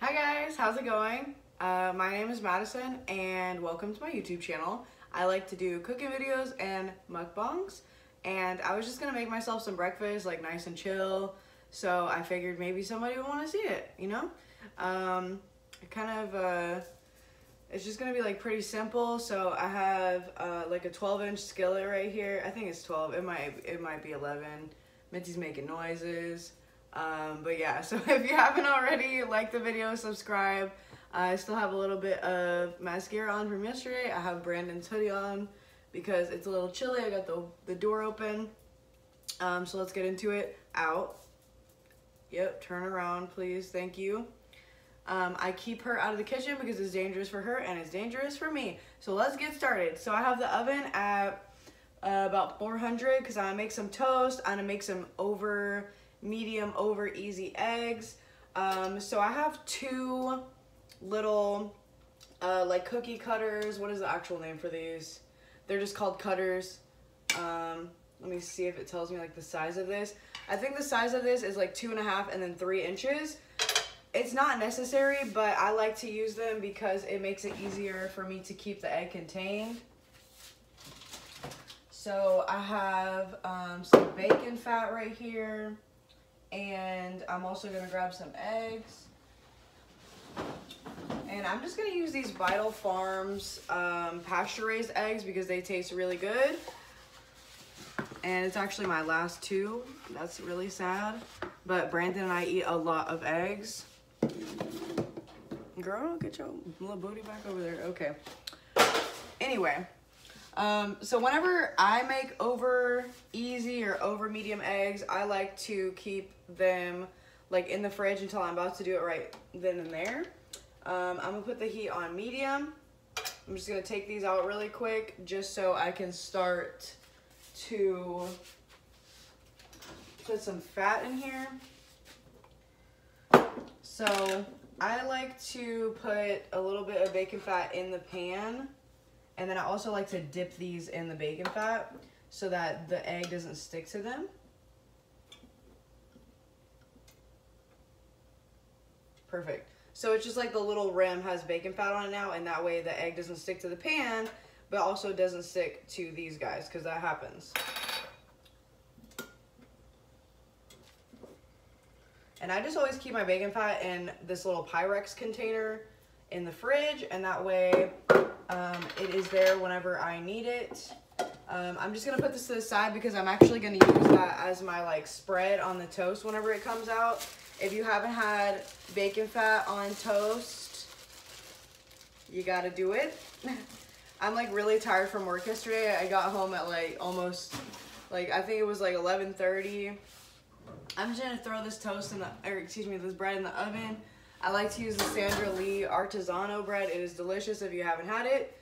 Hi guys, how's it going? My name is Madison and welcome to my YouTube channel. I like to do cooking videos and mukbangs, and I was just gonna make myself some breakfast, like nice and chill, so I figured maybe somebody would want to see it, you know? It's just gonna be like pretty simple. So I have like a 12-inch skillet right here. I think it's 12, it might be 11. Mitzi's making noises. But yeah, so if you haven't already, like the video, subscribe. I still have a little bit of mascara on from yesterday. I have Brandon's hoodie on because it's a little chilly. I got the door open. So let's get into it. Out. Yep, turn around, please. Thank you. I keep her out of the kitchen because it's dangerous for her and it's dangerous for me. So let's get started. So I have the oven at about 400 because I'm gonna make some toast. I'm gonna make some medium over easy eggs. So I have two little like cookie cutters. What is the actual name for these? They're just called cutters. Let me see if it tells me like the size of this. I think the size of this is like 2.5 and then 3 inches. It's not necessary, but I like to use them because it makes it easier for me to keep the egg contained. So I have some bacon fat right here. And I'm also gonna grab some eggs. And I'm just gonna use these Vital Farms pasture-raised eggs because they taste really good. And it's actually my last two. That's really sad. But Brandon and I eat a lot of eggs. Girl, get your little booty back over there. Okay. Anyway. So whenever I make over easy or over medium eggs, I like to keep them like in the fridge until I'm about to do it right then and there. I'm gonna put the heat on medium. I'm just gonna take these out really quick just so I can start to put some fat in here. So I like to put a little bit of bacon fat in the pan. And then I also like to dip these in the bacon fat so that the egg doesn't stick to them. Perfect. So it's just like the little rim has bacon fat on it now, and that way the egg doesn't stick to the pan, but also doesn't stick to these guys, because that happens. And I just always keep my bacon fat in this little Pyrex container in the fridge, and that way it is there whenever I need it. I'm just gonna put this to the side because I'm actually gonna use that as my like spread on the toast whenever it comes out. If you haven't had bacon fat on toast, you gotta do it. I'm like really tired from work yesterday. I got home at like almost, like I think it was like 11:30. I'm just gonna throw this this bread in the oven. I like to use the Sandra Lee Artisanal bread. It is delicious if you haven't had it.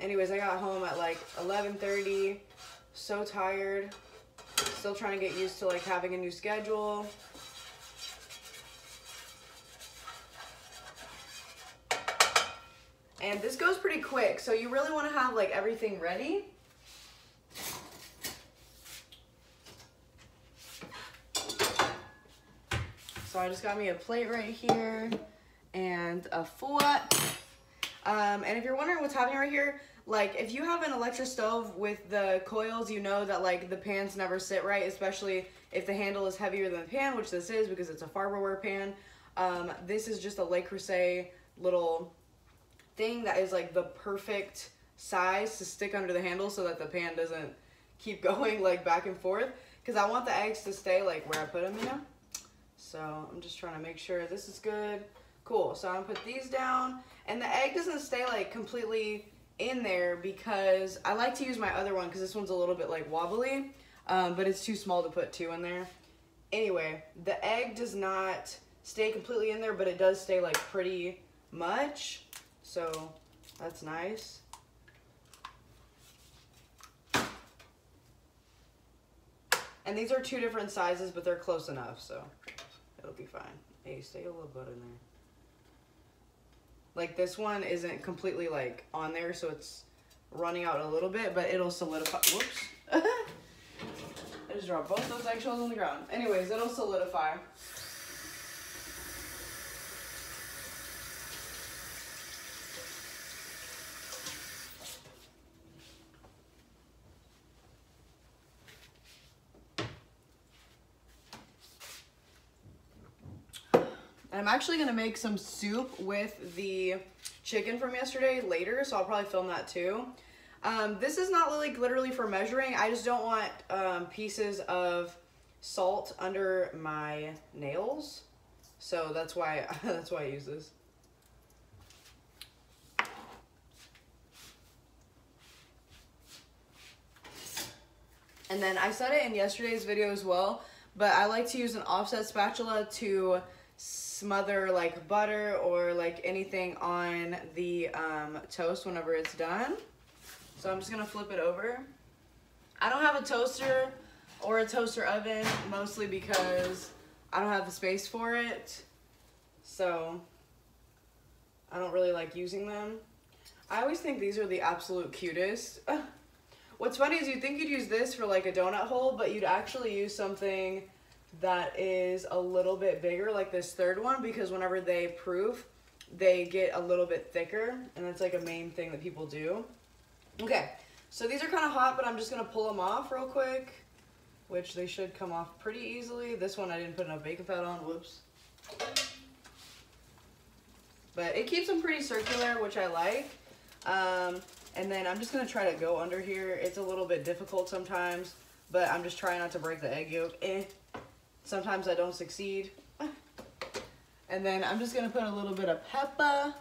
Anyways, I got home at like 11:30. So tired. Still trying to get used to like having a new schedule. And this goes pretty quick, so you really want to have like everything ready. So I just got me a plate right here and a fork. And if you're wondering what's happening right here, like if you have an electric stove with the coils, you know that like the pans never sit right, especially if the handle is heavier than the pan, which this is because it's a Farberware pan. This is just a Le Creuset little thing that is like the perfect size to stick under the handle so that the pan doesn't keep going like back and forth. Because I want the eggs to stay like where I put them, you know? So I'm just trying to make sure this is good. Cool, so I'm gonna put these down. And the egg doesn't stay like completely in there because I like to use my other one because this one's a little bit like wobbly, but it's too small to put 2 in there. Anyway, the egg does not stay completely in there, but it does stay like pretty much. So that's nice. And these are 2 different sizes, but they're close enough, so it'll be fine. Hey, stay a little bit in there. Like this one isn't completely like on there, so it's running out a little bit, but it'll solidify. Whoops. I just dropped both those eggshells on the ground. Anyways, it'll solidify. And I'm actually gonna make some soup with the chicken from yesterday later, so I'll probably film that too. This is not like literally for measuring. I just don't want pieces of salt under my nails, so that's why I use this. And then I said it in yesterday's video as well, but I like to use an offset spatula to smother like butter or like anything on the toast whenever it's done. So I'm just gonna flip it over. I don't have a toaster or a toaster oven, mostly because I don't have the space for it. So I don't really like using them. I always think these are the absolute cutest. What's funny is you'd think you'd use this for like a donut hole, but you'd actually use something that is a little bit bigger, like this third one, because whenever they proof, they get a little bit thicker, and that's like a main thing that people do. Okay, so these are kind of hot, but I'm just gonna pull them off real quick, which they should come off pretty easily. This one I didn't put enough bacon fat on, whoops. But it keeps them pretty circular, which I like. And then I'm just gonna try to go under here. It's a little bit difficult sometimes, but I'm just trying not to break the egg yolk. Sometimes I don't succeed. And then I'm just gonna put a little bit of pepper.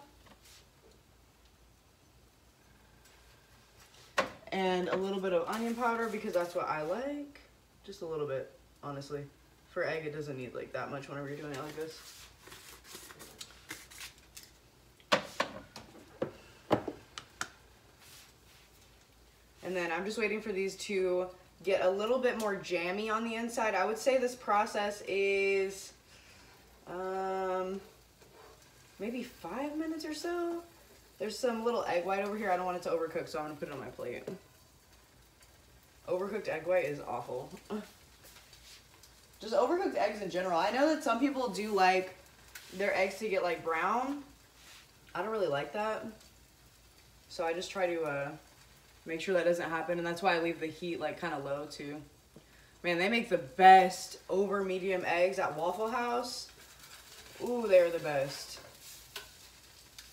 And a little bit of onion powder because that's what I like. Just a little bit, honestly. For egg, it doesn't need like that much whenever you're doing it like this. And then I'm just waiting for these to get a little bit more jammy on the inside. I would say this process is maybe 5 minutes or so. There's some little egg white over here. I don't want it to overcook, so I'm gonna put it on my plate. Overcooked egg white is awful. Just overcooked eggs in general. I know that some people do like their eggs to get like brown. I don't really like that. So I just try to make sure that doesn't happen, and that's why I leave the heat like kind of low too. Man, they make the best over medium eggs at Waffle House. Ooh, they're the best.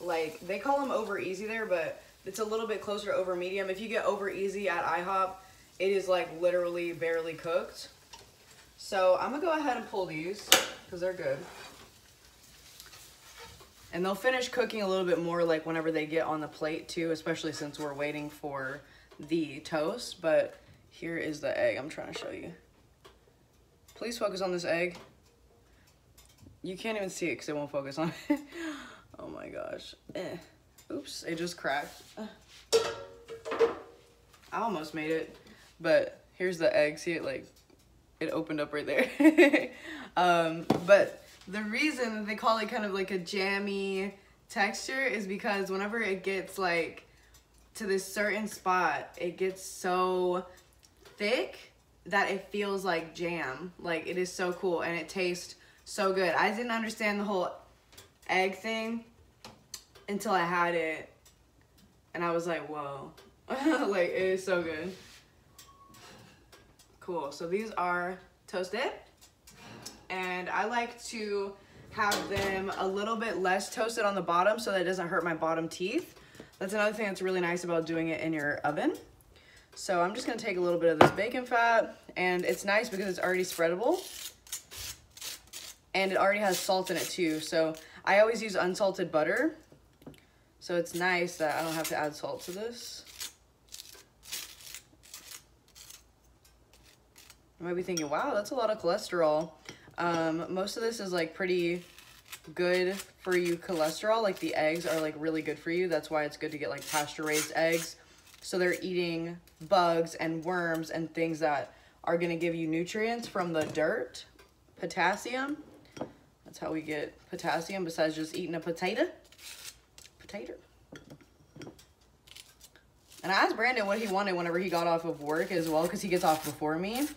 Like, they call them over easy there, but it's a little bit closer to over medium. If you get over easy at IHOP, it is like literally barely cooked. So I'm gonna go ahead and pull these because they're good. And they'll finish cooking a little bit more like whenever they get on the plate too, especially since we're waiting for the toast. But here is the egg I'm trying to show you. Please focus on this egg. You can't even see it because it won't focus on it. Oh my gosh. Oops, it just cracked. I almost made it, but here's the egg. See it, like, it opened up right there. But the reason that they call it kind of like a jammy texture is because whenever it gets like to this certain spot, it gets so thick that it feels like jam. Like, it is so cool and it tastes so good. I didn't understand the whole egg thing until I had it, and I was like, whoa. Like, it is so good. Cool, so these are toasted, and I like to have them a little bit less toasted on the bottom so that it doesn't hurt my bottom teeth. That's another thing that's really nice about doing it in your oven. So I'm just gonna take a little bit of this bacon fat, and it's nice because it's already spreadable, and it already has salt in it too. So I always use unsalted butter. So it's nice that I don't have to add salt to this. You might be thinking, wow, that's a lot of cholesterol. Most of this is like pretty good for you cholesterol. Like, the eggs are like really good for you. That's why it's good to get like pasture raised eggs. So they're eating bugs and worms and things that are gonna give you nutrients from the dirt. Potassium. That's how we get potassium besides just eating a potato. And I asked Brandon what he wanted whenever he got off of work as well, because he gets off before me.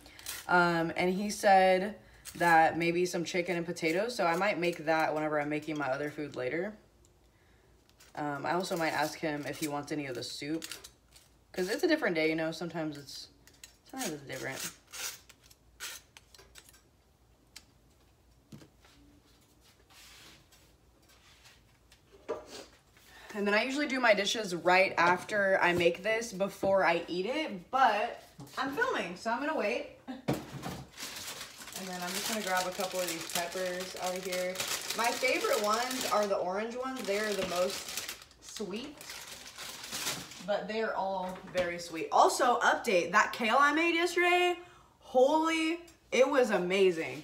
And he said that maybe some chicken and potatoes. So I might make that whenever I'm making my other food later. I also might ask him if he wants any of the soup, because it's a different day, you know. Sometimes it's different. And then I usually do my dishes right after I make this before I eat it, but I'm filming, so I'm gonna wait. And then I'm just gonna grab a couple of these peppers out of here. My favorite ones are the orange ones. They're the most sweet, but they're all very sweet. Also, update, that kale I made yesterday, holy, it was amazing.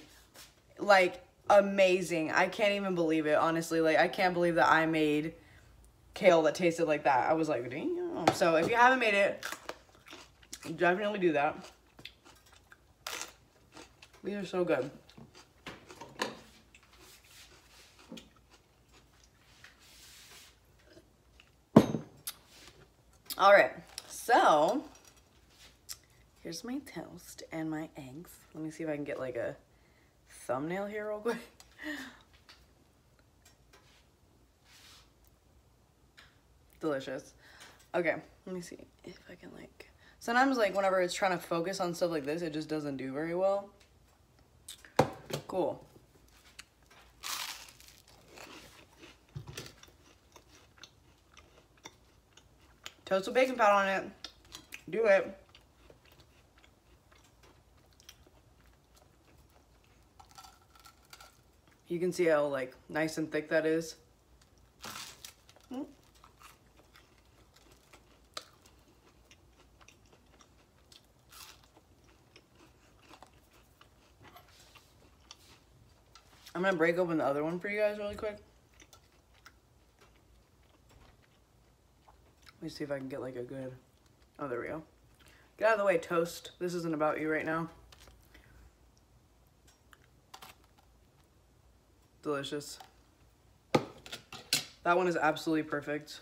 Like, amazing. I can't even believe it, honestly. Like, I can't believe that I made kale that tasted like that. I was like, damn. So if you haven't made it, definitely do that. These are so good. All right, so here's my toast and my eggs. Let me see if I can get like a thumbnail here real quick. Delicious. Okay, let me see if I can like, sometimes like whenever it's trying to focus on stuff like this, it just doesn't do very well. Cool. Toast with bacon powder on it. Do it. You can see how like nice and thick that is. I'm gonna break open the other one for you guys really quick. Let me see if I can get like a good, oh, there we go. Get out of the way, toast. This isn't about you right now. Delicious. That one is absolutely perfect.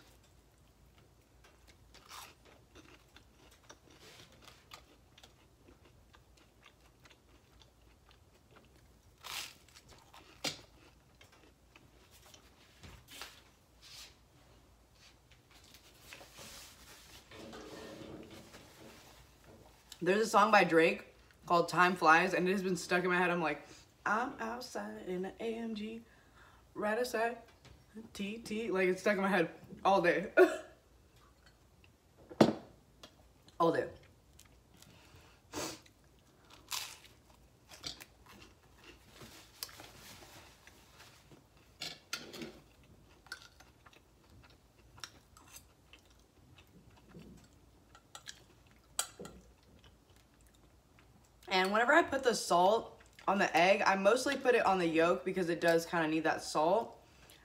There's a song by Drake called Time Flies, and it has been stuck in my head. I'm like, I'm outside in an AMG, right outside, TT. Like, it's stuck in my head all day. All day. And whenever I put the salt on the egg, I mostly put it on the yolk because it does kind of need that salt.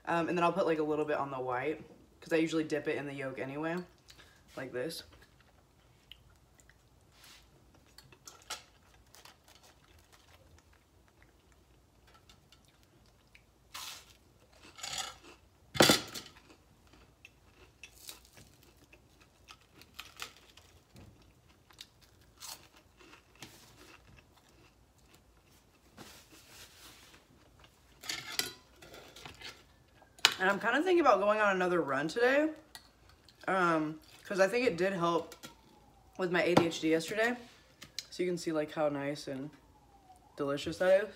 And then I'll put like a little bit on the white because I usually dip it in the yolk anyway, like this. And I'm kind of thinking about going on another run today, because I think it did help with my ADHD yesterday. So you can see like how nice and delicious that is.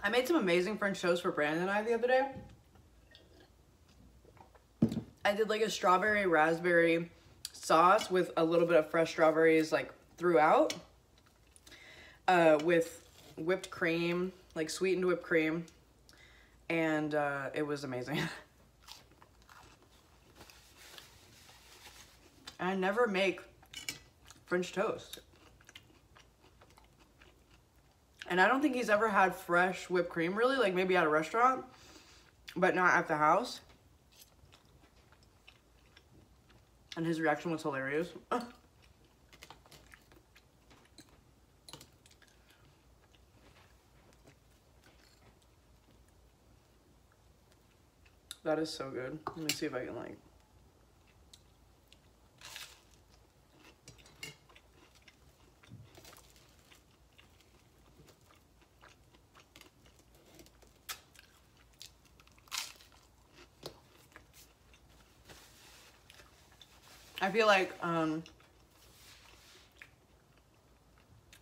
I made some amazing French toast for Brandon and I the other day. I did like a strawberry raspberry sauce with a little bit of fresh strawberries like throughout, with whipped cream, like sweetened whipped cream, and it was amazing. I never make French toast. And I don't think he's ever had fresh whipped cream, really, like maybe at a restaurant, but not at the house. And his reaction was hilarious. That is so good. Let me see if I can like. I feel like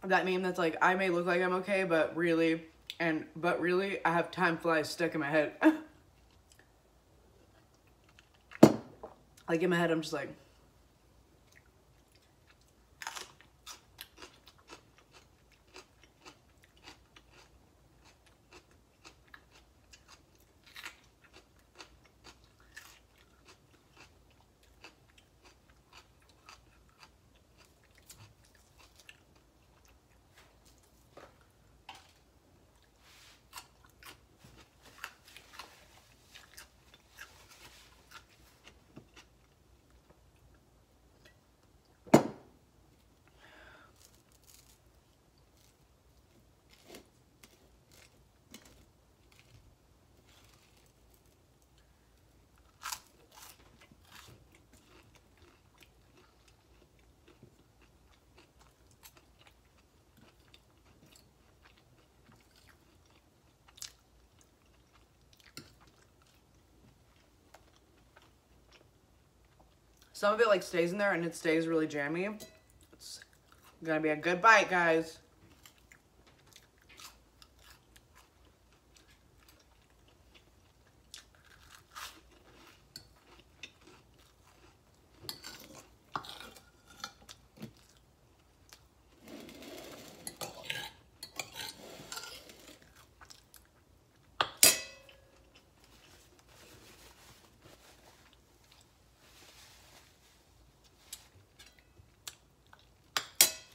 that meme that's like, I may look like I'm okay, but really I have time flies stuck in my head. Like in my head I'm just like, some of it like stays in there and it stays really jammy. It's gonna be a good bite, guys.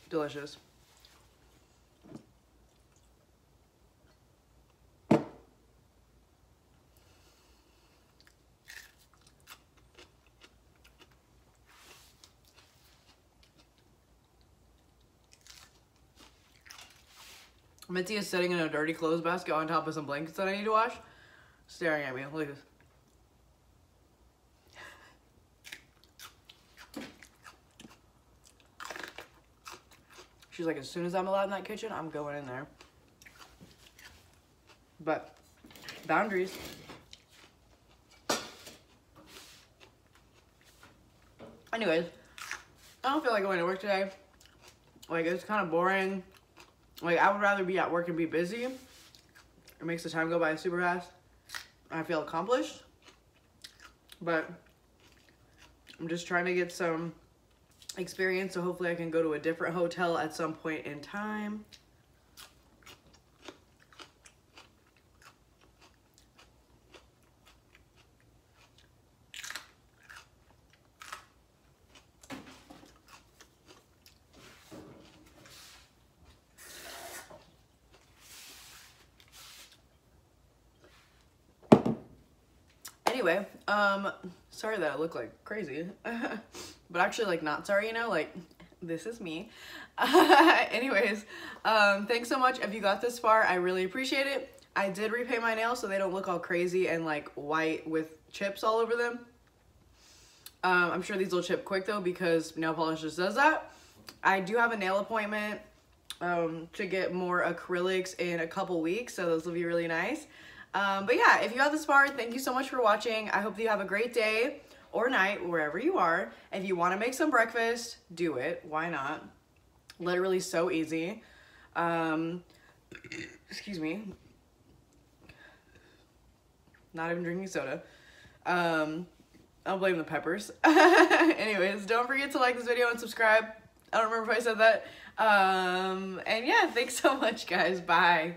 Delicious. Mitzi is sitting in a dirty clothes basket on top of some blankets that I need to wash, staring at me. Look at this. She's like, as soon as I'm allowed in that kitchen, I'm going in there. But, boundaries. Anyways, I don't feel like going to work today. Like, it's kind of boring. Like, I would rather be at work and be busy. It makes the time go by super fast. I feel accomplished. But, I'm just trying to get some experience, so hopefully I can go to a different hotel at some point in time. Anyway, sorry that I look like crazy. But actually, like, not sorry, you know, like, this is me. Anyways, thanks so much if you got this far. I really appreciate it. I did repaint my nails so they don't look all crazy and, like, white with chips all over them. I'm sure these will chip quick, though, because nail polish just does that. I do have a nail appointment to get more acrylics in a couple weeks, so those will be really nice. But yeah, if you got this far, thank you so much for watching. I hope you have a great day or night, wherever you are. If you want to make some breakfast, do it. Why not? Literally so easy. Excuse me. Not even drinking soda. I'll blame the peppers. Anyways, don't forget to like this video and subscribe. I don't remember if I said that. And yeah, thanks so much, guys. Bye.